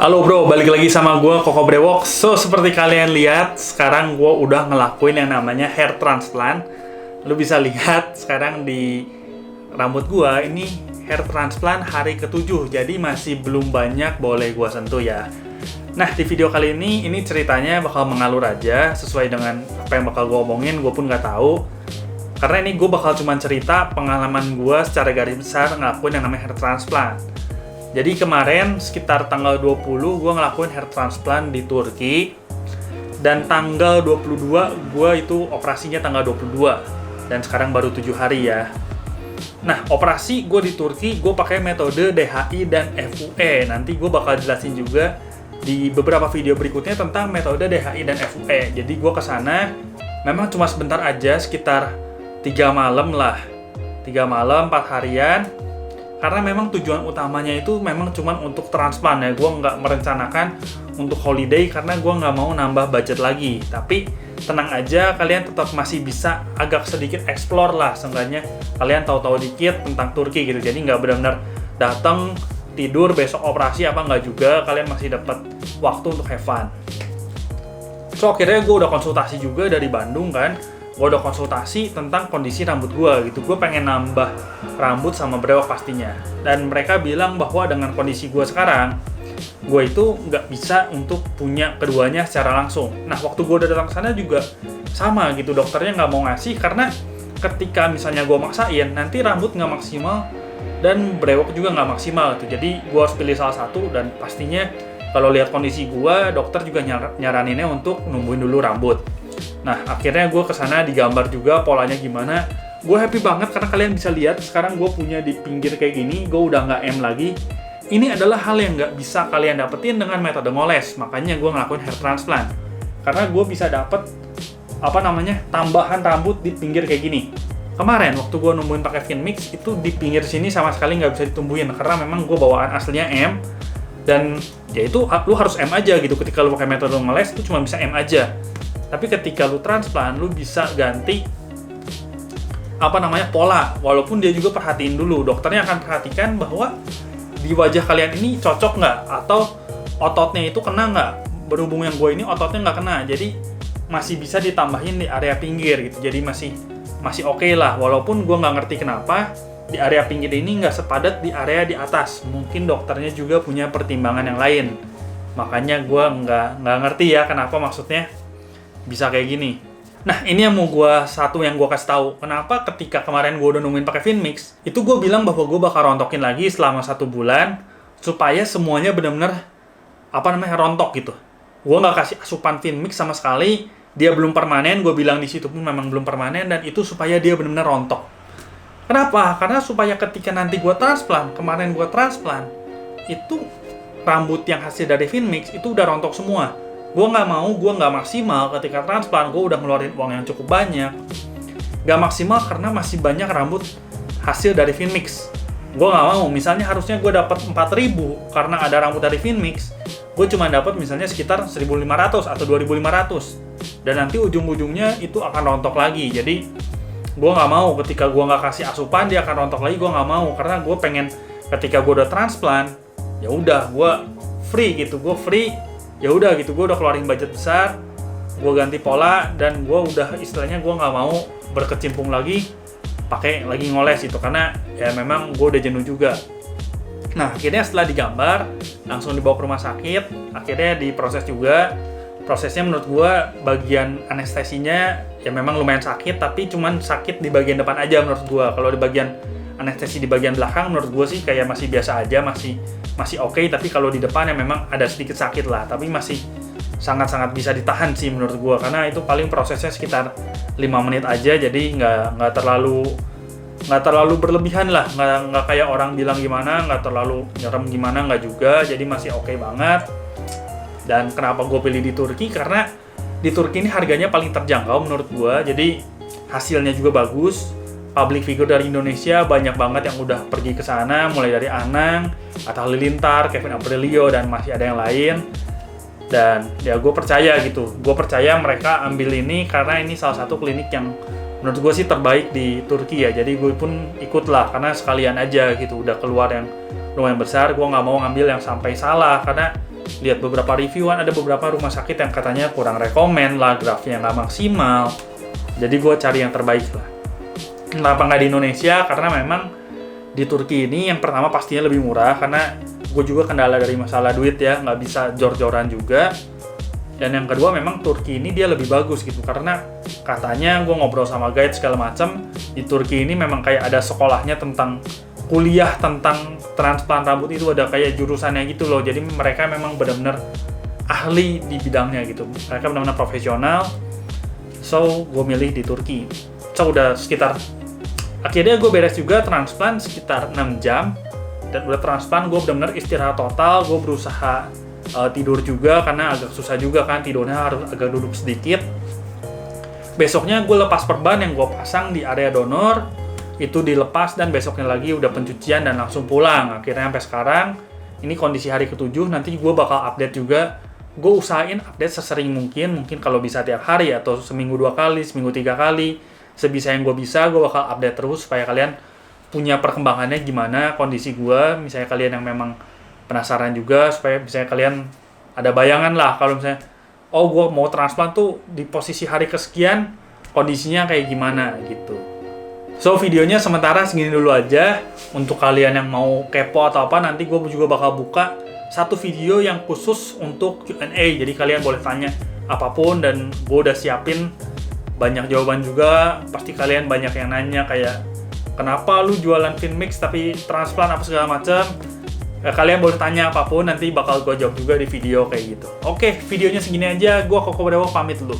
Halo bro, balik lagi sama gue Koko Brewok. So, seperti kalian lihat, sekarang gue udah ngelakuin yang namanya hair transplant. Lu bisa lihat sekarang di rambut gue, ini hair transplant hari ke-7. Jadi masih belum banyak boleh gue sentuh ya. Nah, di video kali ini ceritanya bakal mengalur aja sesuai dengan apa yang bakal gue omongin, gue pun nggak tahu. Karena ini gue bakal cuma cerita pengalaman gue secara garis besar ngelakuin yang namanya hair transplant. Jadi kemarin sekitar tanggal 20 gue ngelakuin hair transplant di Turki. Dan tanggal 22 gue itu operasinya tanggal 22. Dan sekarang baru 7 hari ya. Nah, operasi gue di Turki gue pakai metode DHI dan FUE. Nanti gue bakal jelasin juga di beberapa video berikutnya tentang metode DHI dan FUE. Jadi gue kesana memang cuma sebentar aja, sekitar 3 malam lah. 3 malam, 4 harian. Karena memang tujuan utamanya itu memang cuma untuk transplant ya. Gue nggak merencanakan untuk holiday karena gue nggak mau nambah budget lagi. Tapi tenang aja, kalian tetap masih bisa agak sedikit explore lah. Seenggaknya kalian tahu-tahu dikit tentang Turki gitu. Jadi nggak benar-benar datang, tidur, besok operasi apa nggak juga. Kalian masih dapat waktu untuk have fun. So akhirnya gue udah konsultasi juga dari Bandung kan. Gue udah konsultasi tentang kondisi rambut gue gitu. Gue pengen nambah rambut sama brewok pastinya. Dan mereka bilang bahwa dengan kondisi gue sekarang, gue itu nggak bisa untuk punya keduanya secara langsung. Nah, waktu gue udah datang ke sana juga sama gitu. Dokternya nggak mau ngasih karena ketika misalnya gue maksain, nanti rambut nggak maksimal dan brewok juga nggak maksimal gitu. Jadi gue harus pilih salah satu dan pastinya kalau lihat kondisi gue, dokter juga nyaraninnya untuk numbuhin dulu rambut. Nah, akhirnya gue kesana digambar juga polanya gimana. Gue happy banget karena kalian bisa lihat sekarang gue punya di pinggir kayak gini. Gue udah nggak M lagi. Ini adalah hal yang nggak bisa kalian dapetin dengan metode ngoles. Makanya gue ngelakuin hair transplant. Karena gue bisa dapet tambahan rambut di pinggir kayak gini. Kemarin waktu gue numbuhin pakai Finmix itu di pinggir sini sama sekali nggak bisa ditumbuhin karena memang gue bawaan aslinya M. Dan ya itu lu harus M aja gitu. Ketika lu pakai metode ngoles itu cuma bisa M aja. Tapi ketika lu transplant, lu bisa ganti pola. Walaupun dia juga perhatiin dulu. Dokternya akan perhatikan bahwa di wajah kalian ini cocok nggak? Atau ototnya itu kena nggak? Berhubung yang gue ini ototnya nggak kena. Jadi masih bisa ditambahin di area pinggir gitu. Jadi masih oke lah. Walaupun gue nggak ngerti kenapa di area pinggir ini nggak sepadat di area di atas. Mungkin dokternya juga punya pertimbangan yang lain. Makanya gue nggak ngerti ya kenapa maksudnya bisa kayak gini. Nah, ini yang yang gue kasih tahu. Kenapa ketika kemarin gue udah nemuin pakai Finmix, itu gue bilang bahwa gue bakal rontokin lagi selama 1 bulan supaya semuanya benar-benar rontok gitu. Gue nggak kasih asupan Finmix sama sekali. Dia belum permanen. Gue bilang di situ pun memang belum permanen dan itu supaya dia benar-benar rontok. Kenapa? Karena supaya ketika nanti gue transplant, kemarin gue transplant, itu rambut yang hasil dari Finmix itu udah rontok semua. Gue nggak maksimal ketika transplant, gue udah ngeluarin uang yang cukup banyak. Nggak maksimal karena masih banyak rambut hasil dari Finmix. Gue nggak mau, misalnya harusnya gue dapat 4.000 karena ada rambut dari Finmix. Gue cuma dapat misalnya sekitar 1.500 atau 2.500. Dan nanti ujung-ujungnya itu akan rontok lagi. Jadi gue nggak mau ketika gue nggak kasih asupan dia akan rontok lagi. Gue nggak mau karena gue pengen ketika gue udah transplant, ya udah gue free gitu, ya udah gitu, gue udah keluarin budget besar, gue ganti pola dan gue udah istilahnya gue nggak mau berkecimpung lagi pakai lagi ngoles itu karena ya memang gue udah jenuh juga. Nah akhirnya setelah digambar langsung dibawa ke rumah sakit, akhirnya diproses juga. Prosesnya menurut gue bagian anestesinya ya memang lumayan sakit, tapi cuman sakit di bagian depan aja menurut gue. Kalau di bagian anestesi di bagian belakang menurut gue sih kayak masih biasa aja, masih oke, tapi kalau di depan ya memang ada sedikit sakit lah, tapi masih sangat-sangat bisa ditahan sih menurut gue karena itu paling prosesnya sekitar 5 menit aja, jadi nggak terlalu berlebihan lah, nggak kayak orang bilang gimana, nggak terlalu nyerem gimana, nggak juga, jadi masih oke banget. Dan kenapa gue pilih di Turki karena di Turki ini harganya paling terjangkau menurut gue, jadi hasilnya juga bagus. Public figure dari Indonesia banyak banget yang udah pergi ke sana, mulai dari Anang, Atta Halilintar, Kevin Aprilio, dan masih ada yang lain. Dan ya gue percaya gitu, gue percaya mereka ambil ini karena ini salah satu klinik yang menurut gue sih terbaik di Turki ya. Jadi gue pun ikut lah karena sekalian aja gitu, udah keluar yang lumayan besar, gue nggak mau ngambil yang sampai salah karena lihat beberapa reviewan, ada beberapa rumah sakit yang katanya kurang rekomen lah, grafnya nggak maksimal. Jadi gue cari yang terbaik lah. Kenapa nggak di Indonesia? Karena memang di Turki ini yang pertama pastinya lebih murah, karena gue juga kendala dari masalah duit ya, nggak bisa jor-joran juga. Dan yang kedua memang Turki ini dia lebih bagus gitu, karena katanya gue ngobrol sama guide segala macam, di Turki ini memang kayak ada sekolahnya tentang kuliah tentang transplant rambut, itu ada kayak jurusannya gitu loh. Jadi mereka memang benar-benar ahli di bidangnya gitu, mereka benar-benar profesional. So gue milih di Turki. So udah sekitar, akhirnya gue beres juga transplant sekitar 6 jam. Dan udah transplant gue benar-benar istirahat total. Gue berusaha tidur juga karena agak susah juga kan, tidurnya harus agak duduk sedikit. Besoknya gue lepas perban yang gue pasang di area donor, itu dilepas, dan besoknya lagi udah pencucian dan langsung pulang. Akhirnya sampai sekarang ini kondisi hari ke-7. Nanti gue bakal update juga. Gue usahain update sesering mungkin kalau bisa tiap hari atau seminggu 2 kali, seminggu 3 kali, sebisa yang gue bisa. Gue bakal update terus supaya kalian punya perkembangannya gimana kondisi gue. Misalnya kalian yang memang penasaran juga, supaya misalnya kalian ada bayangan lah kalau misalnya, oh gue mau transplant tuh di posisi hari kesekian kondisinya kayak gimana gitu. So videonya sementara segini dulu aja. Untuk kalian yang mau kepo atau apa, nanti gue juga bakal buka satu video yang khusus untuk Q&A. Jadi kalian boleh tanya apapun, dan gue udah siapin banyak jawaban juga. Pasti kalian banyak yang nanya kayak, kenapa lu jualan Finmix tapi transplant apa segala macam. Kalian boleh tanya apapun, nanti bakal gue jawab juga di video kayak gitu. Oke, videonya segini aja. Gue Koko Brawo pamit dulu.